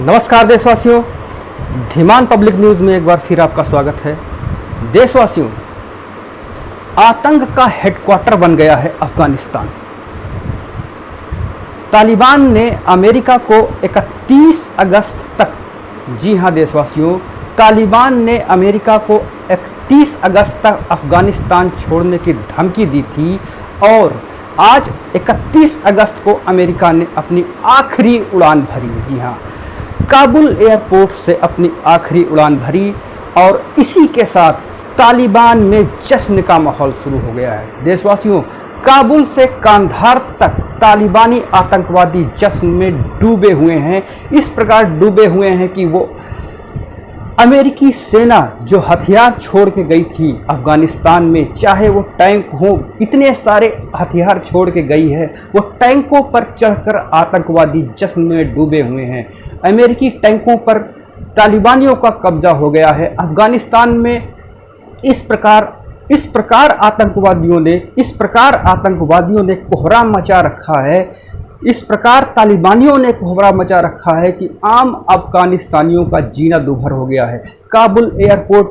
नमस्कार देशवासियों, Dhiman public news में एक बार फिर आपका स्वागत है। देशवासियों, आतंक का हेडक्वार्टर बन गया है अफगानिस्तान। तालिबान ने अमेरिका को 31 अगस्त तक, जी हां देशवासियों, तालिबान ने अमेरिका को 31 अगस्त तक अफगानिस्तान छोड़ने की धमकी दी थी और आज 31 अगस्त को अमेरिका ने अपनी आखिरी उड़ान भरी। जी हां, काबुल एयरपोर्ट से अपनी आखिरी उड़ान भरी और इसी के साथ तालिबान में जश्न का माहौल शुरू हो गया है। देशवासियों, काबुल से कांधार तक तालिबानी आतंकवादी जश्न में डूबे हुए हैं। इस प्रकार डूबे हुए हैं कि वो अमेरिकी सेना जो हथियार छोड़ के गई थी अफगानिस्तान में, चाहे वो टैंक हो, इतने सारे हथियार छोड़ के गई है, वो टैंकों पर चढ़कर आतंकवादी जश्न में डूबे हुए हैं। अमेरिकी टैंकों पर तालिबानियों का कब्जा हो गया है अफगानिस्तान में। इस प्रकार आतंकवादियों ने कोहराम मचा रखा है। इस प्रकार तालिबानियों ने कोहराम मचा रखा है कि आम अफगानिस्तानियों का जीना दूभर हो गया है। काबुल एयरपोर्ट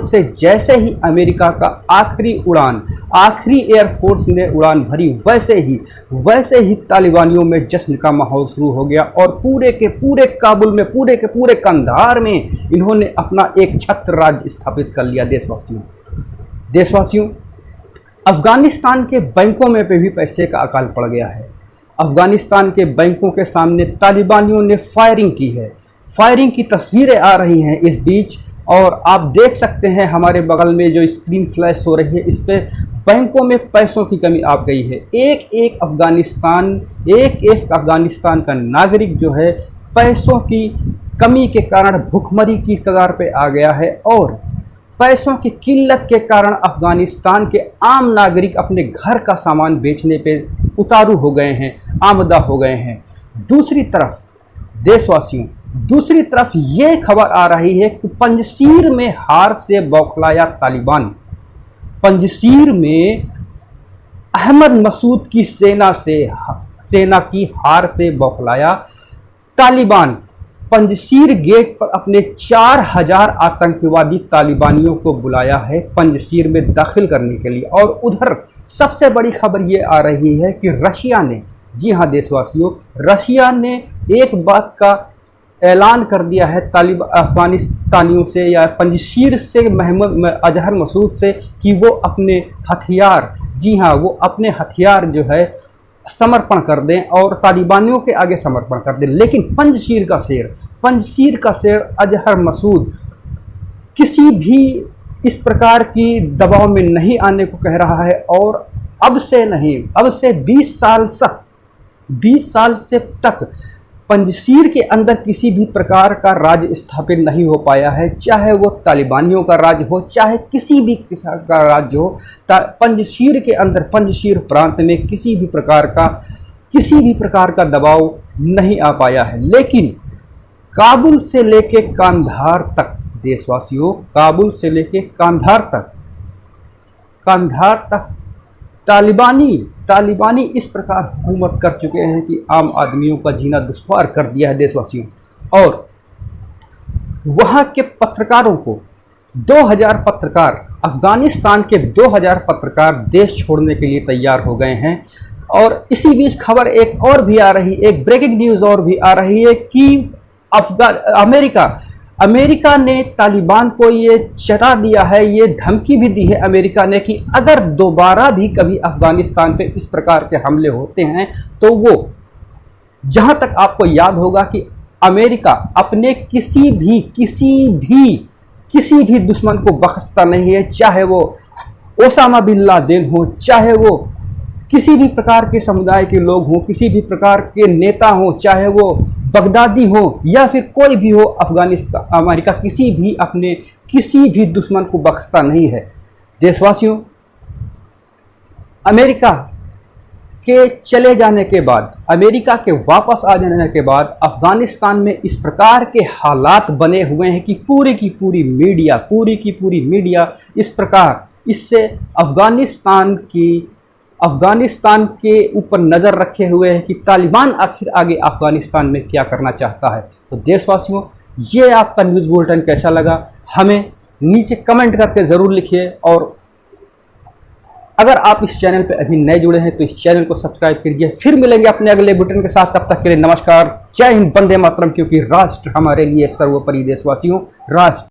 से जैसे ही अमेरिका का आखिरी एयरफोर्स ने उड़ान भरी, वैसे ही तालिबानियों में जश्न का माहौल शुरू हो गया और पूरे के पूरे काबुल में, पूरे के पूरे कंधार में इन्होंने अपना एक छत्र राज्य स्थापित कर लिया। देशवासियों, अफगानिस्तान के बैंकों में भी पैसे का अकाल पड़ गया है। अफगानिस्तान के बैंकों के सामने तालिबानियों ने फायरिंग की है। फायरिंग की तस्वीरें आ रही हैं इस बीच और आप देख सकते हैं हमारे बगल में जो स्क्रीन फ्लैश हो रही है, इस पे बैंकों में पैसों की कमी आ गई है। एक अफगानिस्तान का नागरिक जो है पैसों की कमी के कारण भुखमरी की कगार पे आ गया है और पैसों की किल्लत के कारण अफगानिस्तान के आम नागरिक अपने घर का सामान बेचने पे उतारू हो गए हैं, आमदा हो गए हैं। दूसरी तरफ ये खबर आ रही है कि पंजशीर में हार से बौखलाया तालिबान। पंजशीर में अहमद मसूद की सेना की हार से बौखलाया तालिबान। पंजशीर गेट पर अपने 4000 आतंकवादी तालिबानियों को बुलाया है पंजशीर में दाखिल करने के लिए। और उधर सबसे बड़ी खबर ये आ रही है कि रशिया ने, जी हाँ देशवासियों, रशिया ने एक बात का ऐलान कर दिया है अफगानिस्तानियों से या पंजशीर से अजहर मसूद से कि वो अपने हथियार, जी हाँ, वो अपने हथियार जो है समर्पण कर दें और तालिबानियों के आगे समर्पण कर दें। लेकिन पंजशीर का शेर अजहर मसूद किसी भी इस प्रकार की दबाव में नहीं आने को कह रहा है और अब से 20 साल से तक पंजशीर के अंदर किसी भी प्रकार का राज्य स्थापित नहीं हो पाया है, चाहे वो तालिबानियों का राज्य हो, चाहे किसी भी किस्म का राज्य हो। पंजशीर के अंदर, पंजशीर प्रांत में किसी भी प्रकार का दबाव नहीं आ पाया है। लेकिन काबुल से लेके कांधार तक, देशवासियों, काबुल से लेके कांधार तक तालिबानी इस प्रकार हुकूमत कर चुके हैं कि आम आदमियों का जीना दुश्वार कर दिया है देशवासियों। और वहां के पत्रकारों को 2000 पत्रकार, अफगानिस्तान के 2000 पत्रकार देश छोड़ने के लिए तैयार हो गए हैं। और इसी बीच खबर एक ब्रेकिंग न्यूज और भी आ रही है कि अमेरिका ने तालिबान को ये चेता दिया है, ये धमकी भी दी है अमेरिका ने कि अगर दोबारा भी कभी अफगानिस्तान पे इस प्रकार के हमले होते हैं तो वो, जहां तक आपको याद होगा कि अमेरिका अपने किसी भी दुश्मन को बख्शता नहीं है, चाहे वो ओसामा बिन लादेन हो, चाहे वो किसी भी प्रकार के समुदाय के लोग हों, किसी भी प्रकार के नेता हों, चाहे वो बगदादी हो या फिर कोई भी हो, अमेरिका किसी भी दुश्मन को बख्शता नहीं है। देशवासियों, अमेरिका के चले जाने के बाद, अमेरिका के वापस आ जाने के बाद अफगानिस्तान में इस प्रकार के हालात बने हुए हैं कि पूरी की पूरी मीडिया इस प्रकार इससे अफगानिस्तान की अफगानिस्तान के ऊपर नज़र रखे हुए है कि तालिबान आखिर आगे अफगानिस्तान में क्या करना चाहता है। तो देशवासियों, ये आपका न्यूज़ बुलेटिन कैसा लगा हमें नीचे कमेंट करके ज़रूर लिखिए, और अगर आप इस चैनल पर अभी नए जुड़े हैं तो इस चैनल को सब्सक्राइब कीजिए। फिर मिलेंगे अपने अगले बुलेटिन के साथ, तब तक के लिए नमस्कार, जय हिंद, वंदे मातरम, क्योंकि राष्ट्र हमारे लिए सर्वोपरि। देशवासियों, राष्ट्र